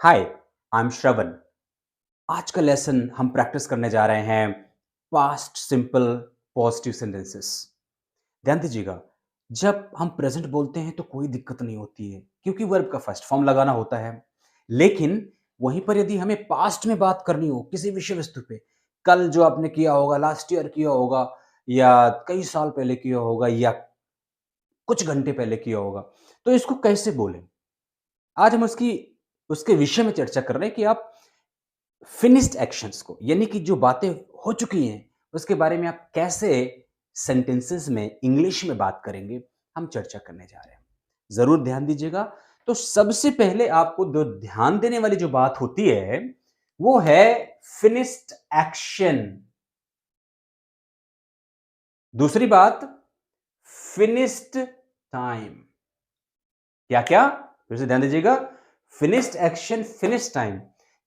Hi, I am श्रवण। आज का lesson हम प्रैक्टिस करने जा रहे हैं पास्ट सिंपल पॉजिटिव सेंटेंसेस। ध्यान दीजिएगा, जब हम प्रेजेंट बोलते हैं तो कोई दिक्कत नहीं होती है क्योंकि वर्ब का फर्स्ट फॉर्म लगाना होता है। लेकिन वहीं पर यदि हमें पास्ट में बात करनी हो किसी विषय वस्तु पे, कल जो आपने किया होगा, लास्ट ईयर किया होगा, या कई साल पहले किया होगा, या कुछ घंटे पहले किया होगा, तो इसको कैसे बोलें? आज हम उसकी उसके विषय में चर्चा कर रहे हैं कि आप फिनिश्ड एक्शंस को, यानी कि जो बातें हो चुकी हैं, उसके बारे में आप कैसे सेंटेंसेस में इंग्लिश में बात करेंगे, हम चर्चा करने जा रहे हैं। ज़रूर ध्यान दीजिएगा। तो सबसे पहले आपको जो ध्यान देने वाली जो बात होती है, वो है फिनिश्ड एक्शन। दूसरी बात, फिनिश्ड टाइम। क्या-क्या? फिर से ध्यान दीजिएगा। Finished action, finished time.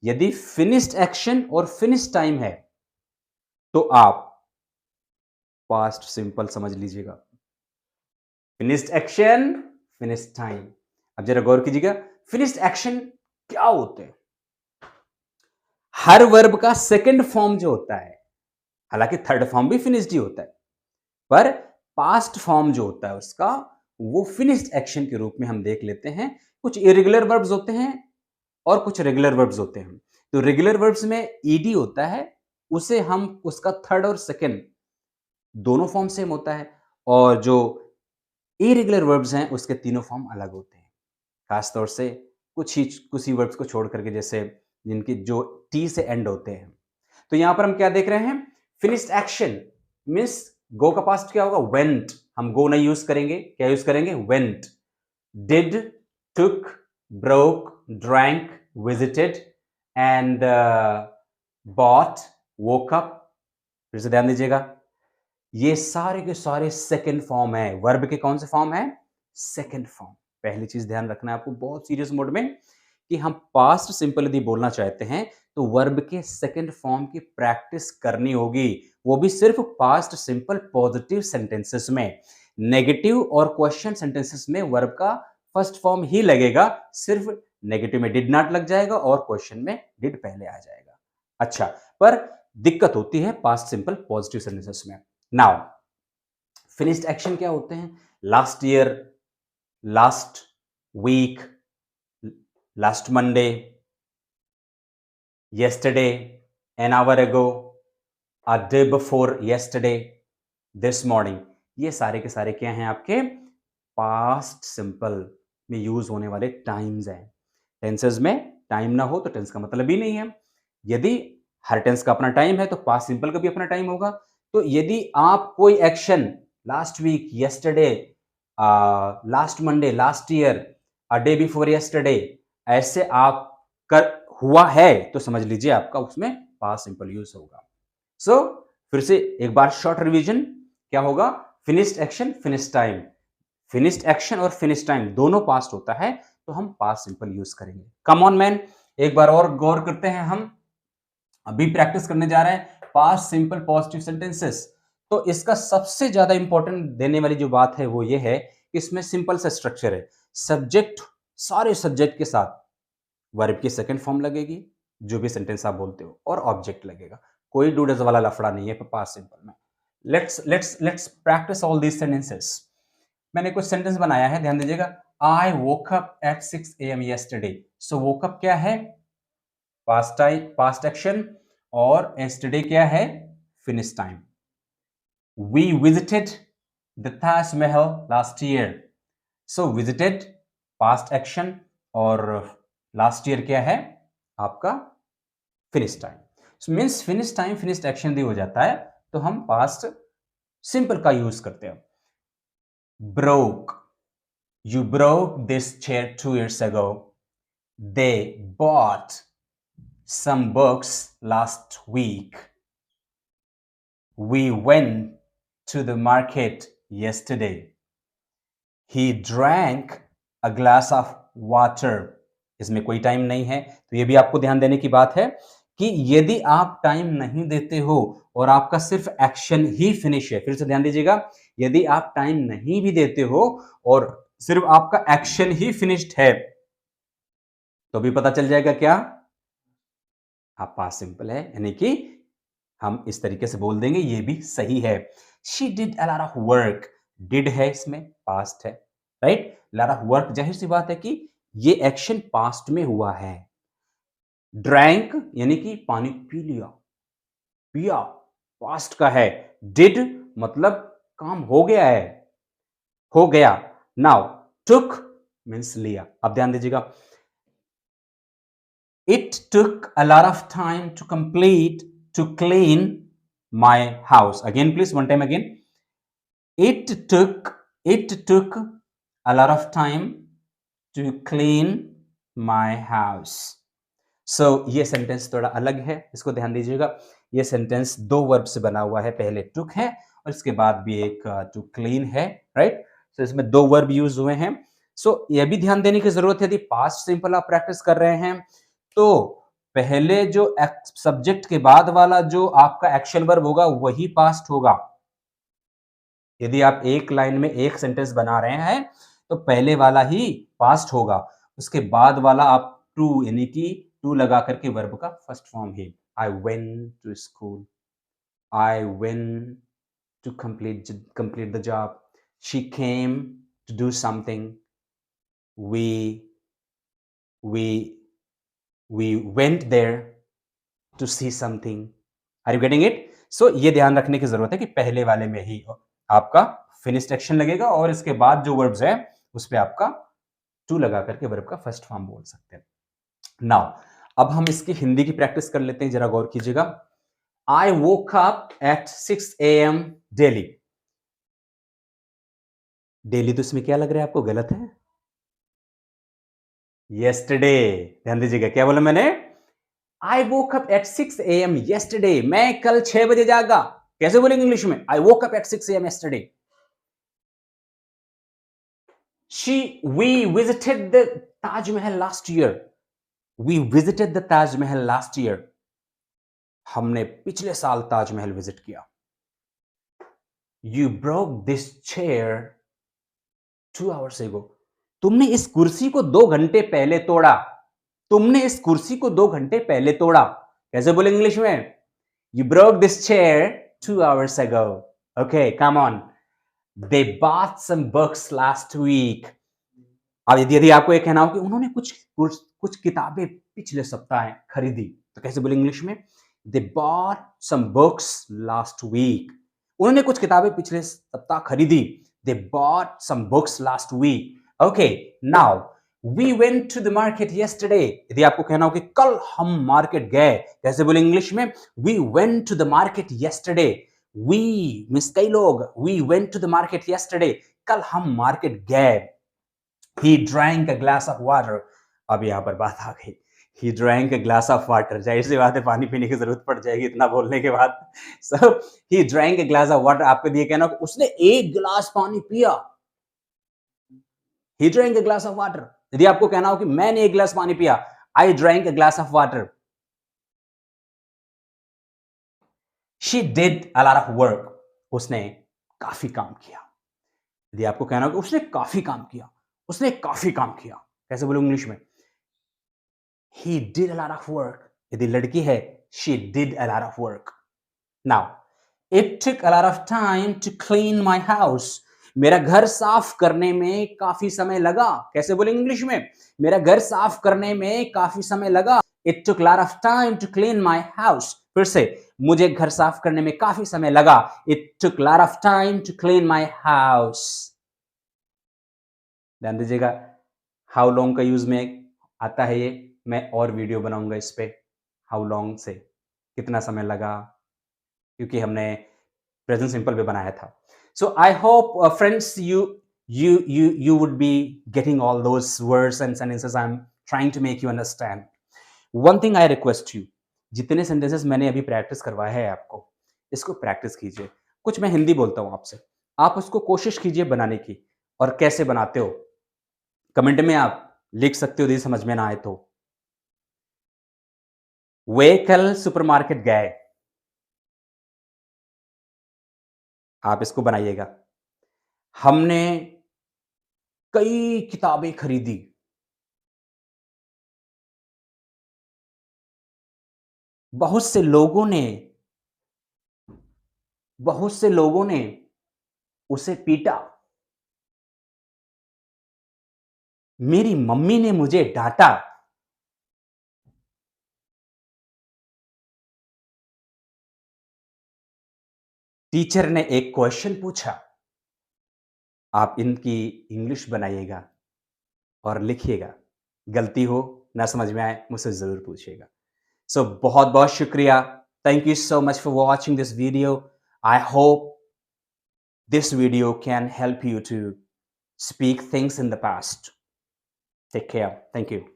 यदि फिनिश्ड एक्शन और फिनिश्ड टाइम है, तो आप पास्ट सिंपल समझ लीजिएगा। Finished action, finished time. अब जरा गौर कीजिएगा, फिनिश्ड एक्शन क्या होते हैं? हर वर्ब का सेकंड फॉर्म जो होता है, हालांकि थर्ड फॉर्म भी फिनिश्ड ही होता है, पर पास्ट फॉर्म जो होता है उसका, वो फिनिश्ड एक्शन के रूप में हम देख लेते हैं। कुछ इरेगुलर वर्ब्स होते हैं और कुछ रेगुलर वर्ब्स होते हैं। तो रेगुलर वर्ब्स में ईडी होता है, उसे हम उसका थर्ड और सेकंड दोनों फॉर्म सेम होता है, और जो इरेगुलर वर्ब्स हैं उसके तीनों फॉर्म अलग होते हैं। खास तौर से कुछ ही वर्ब्स को छोड़ करके, जैसे जिनकी जो टी से एंड होते हैं। तो यहां पर हम क्या देख रहे हैं? फिनिश्ड एक्शन मीन्स गो का पास्ट क्या होगा? वेंट। हम गो नहीं यूज करेंगे, क्या यूज करेंगे? Went. Did, took, broke, drank, visited and bought, woke up. फिर से ध्यान दीजिएगा, ये सारे के सारे सेकंड फॉर्म है। वर्ब के कौन से फॉर्म है? Second form. पहली चीज ध्यान रखना है आपको बहुत सीरियस मोड में, कि हम पास्ट सिंपल यदि बोलना चाहते हैं तो वर्ब के सेकंड फॉर्म की प्रैक्टिस करनी होगी, वो भी सिर्फ पास्ट सिंपल पॉजिटिव सेंटेंसेस में। नेगेटिव और क्वेश्चन सेंटेंसेस में वर्ब का फर्स्ट फॉर्म ही लगेगा, सिर्फ नेगेटिव में डिड नॉट लग जाएगा और क्वेश्चन में डिड पहले आ जाएगा। अच्छा, पर दिक्कत होती है पास्ट सिंपल पॉजिटिव सेंटेंसेस में। नाउ फिनिश्ड एक्शन क्या होते हैं? Last year, last week, last Monday, yesterday, an hour ago, a day before yesterday, this morning। ये सारे के सारे क्या हैं? आपके पास्ट सिंपल में यूज होने वाले टाइम्स हैं। टेंसेस में टाइम ना हो तो टेंस का मतलब ही नहीं है। यदि हर टेंस का अपना टाइम है तो पास्ट सिंपल का भी अपना टाइम होगा। तो यदि आप कोई action last week, yesterday, last Monday, last year, a day before yesterday, ऐसे आप कर हुआ है तो समझ लीजिए आपका उसमें पास्ट सिंपल यूज होगा। सो फिर से एक बार शॉर्ट रिवीजन, क्या होगा? Finished action, finished time. Finished action और फिनिश्ड टाइम दोनों पास्ट होता है, तो हम पास्ट सिंपल यूज करेंगे। कम ऑन मैन, एक बार और गौर करते हैं। हम अभी प्रैक्टिस करने जा रहे हैं पास्ट सिंपल पॉजिटिव सेंटेंसेस। तो इसका सबसे ज्यादा इंपॉर्टेंट देने वाली जो बात है वो ये है कि इसमें सिंपल सा स्ट्रक्चर है। सब्जेक्ट, सारे सब्जेक्ट के साथ वर्ब की सेकंड फॉर्म लगेगी, जो भी सेंटेंस आप बोलते हो, और ऑब्जेक्ट लगेगा। कोई डूडस वाला लफड़ा नहीं है पास्ट सिंपल में। Let's practice all these sentences. मैंने कुछ सेंटेंस बनाया है, ध्यान दीजिएगा। I woke up at 6 AM yesterday। So woke up क्या है? पास्ट टाइम, पास्ट एक्शन, और yesterday क्या है? Finish time. We visited the Taj Mahal last year. So visited past action, और लास्ट ईयर क्या है? आपका finish time. Means finish time, finish action दी हो जाता है, तो हम पास्ट सिंपल का यूज करते हैं। Broke, you broke this chair 2 years ago। They bought some books last week। We went to the market yesterday। He drank a glass of water। इसमें कोई टाइम नहीं है, तो ये भी आपको ध्यान देने की बात है कि यदि आप टाइम नहीं देते हो और आपका सिर्फ एक्शन ही फिनिश है, फिर से ध्यान दीजिएगा, यदि आप टाइम नहीं भी देते हो और सिर्फ आपका एक्शन ही फिनिश्ड है, तो भी पता चल जाएगा क्या? आप पास्ट सिंपल है, यानी कि हम इस तरीके से बोल देंगे, ये भी सही है। She did a lot of work. Did है इसमें, पास्ट है, राइट? लॉट ऑफ वर्क, जाहिर सी बात है कि ये एक्शन पास्ट में हुआ है। ड्रैंक यानी कि पानी पी लिया, पिया, पास्ट का है। डिड मतलब काम हो गया है, हो गया। नाउ टुक मीन्स लिया। अब ध्यान दीजिएगा, it took a lot of time to clean my house. Again please, one time again. It took a lot of time to clean my house. So ये सेंटेंस थोड़ा अलग है, इसको ध्यान दीजिएगा। ये सेंटेंस दो वर्ब से बना हुआ है, पहले टुक है और इसके बाद भी एक टू क्लीन है, राइट? सो इसमें दो वर्ब यूज हुए हैं। सो ये भी ध्यान देने की जरूरत है, यदि पास्ट सिंपल आप प्रैक्टिस कर रहे हैं तो पहले जो सब्जेक्ट के बाद वाला जो आपका एक्शन वर्ब होगा वही पास्ट होगा। यदि आप एक लाइन में एक सेंटेंस बना रहे हैं तो पहले वाला ही पास्ट होगा, उसके बाद वाला आप टू यानी कि टू लगा करके वर्ब का फर्स्ट फॉर्म है। I went to school, I went to complete the job, she came to do something, we we we went there to see something. Are you getting it? So ये ध्यान रखने की जरूरत है कि पहले वाले में ही आपका फिनिश्ड एक्शन लगेगा और इसके बाद जो वर्ब्स है उस पे आपका टू लगा करके वर्ब का फर्स्ट फॉर्म बोल सकते हैं। नाउ अब हम इसकी हिंदी की प्रैक्टिस कर लेते हैं, जरा गौर कीजिएगा। I woke up at 6 AM daily. Daily तो इसमें क्या लग रहा है आपको, गलत है? येस्टरडे। ध्यान दीजिएगा, क्या बोला मैंने? I woke up at 6 AM yesterday। मैं कल 6 बजे जागा। कैसे बोलेंगे इंग्लिश में? I woke up at 6 AM yesterday। We visited the Taj Mahal last year। We visited the Taj Mahal last year। हमने पिछले साल ताजमहल विजिट किया। You broke this chair 2 hours ago। तुमने इस कुर्सी को 2 घंटे पहले तोड़ा। तुमने इस कुर्सी को 2 घंटे पहले तोड़ा। कैसे बोले इंग्लिश में? You broke this chair 2 hours ago। Okay, come on। They bought some books last week। अब यदि आपको ये कहना हो कि उन्होंने कुछ किताबें पिछले सप्ताह खरीदी, तो कैसे बोले इंग्लिश में? They bought some books last week। उन्होंने कुछ किताबें पिछले सप्ताह खरीदी। They bought some books last week। Okay, now we went to the market yesterday। यदि आपको कहना हो कि कल हम मार्केट गए, कैसे बोले इंग्लिश में? We went to the market yesterday। We means कई लोग। We went to the market yesterday। कल हम मार्केट गए। He drank a glass of water। अब यहां पर बात आ गई। He drank a glass of water। जाहिर सी बात है पानी पीने की जरूरत पड़ जाएगी इतना बोलने के बाद। So he drank a glass of water। आपको दिए कहना उसने एक गिलास पानी पिया। He drank a glass of water। यदि आपको कहना हो कि मैंने एक गिलास पानी पिया, I drank a glass of water। She did a lot of work। उसने काफी काम किया। यदि आपको कहना हो कि उसने काफी काम किया, उसने काफी काम किया, कैसे बोलूं इंग्लिश में? He did a lot of work। यदि लड़की है, she did a lot of work। Now, it took a lot of time to clean my house। मेरा घर साफ करने में काफी समय लगा। कैसे बोलेंगे इंग्लिश में? मेरा घर साफ करने में काफी समय लगा। It took a lot of time to clean my house। फिर से, मुझे घर साफ करने में काफी समय लगा। It took a lot of time to clean my house। ध्यान दीजिएगा, हाउ लॉन्ग का यूज में आता है ये। मैं और वीडियो बनाऊंगा इस पे, हाउ लॉन्ग से कितना समय लगा, क्योंकि हमने प्रेजेंट सिंपल पे बनाया था। So I hope friends you would be getting all those words and sentences I'm trying to make you understand। one thing I request you, जितने सेंटेंसेस मैंने अभी प्रैक्टिस करवाए हैं आपको, इसको प्रैक्टिस कीजिए। कुछ मैं हिंदी बोलता हूं आपसे, आप उसको कोशिश कीजिए बनाने की। और कैसे बनाते हो कमेंट में आप लिख सकते हो यदि समझ में ना आए तो। वे कल सुपरमार्केट गए। आप इसको बनाइएगा। हमने कई किताबें खरीदी। बहुत से लोगों ने बहुत से लोगों ने उसे पीटा। मेरी मम्मी ने मुझे डांटा। टीचर ने एक क्वेश्चन पूछा। आप इनकी इंग्लिश बनाइएगा और लिखिएगा। गलती हो, ना समझ में आए, मुझसे ज़रूर पूछिएगा। सो बहुत-बहुत शुक्रिया। Thank you so much for watching this video. I hope this video can help you to speak things in the past. Take care. Thank you.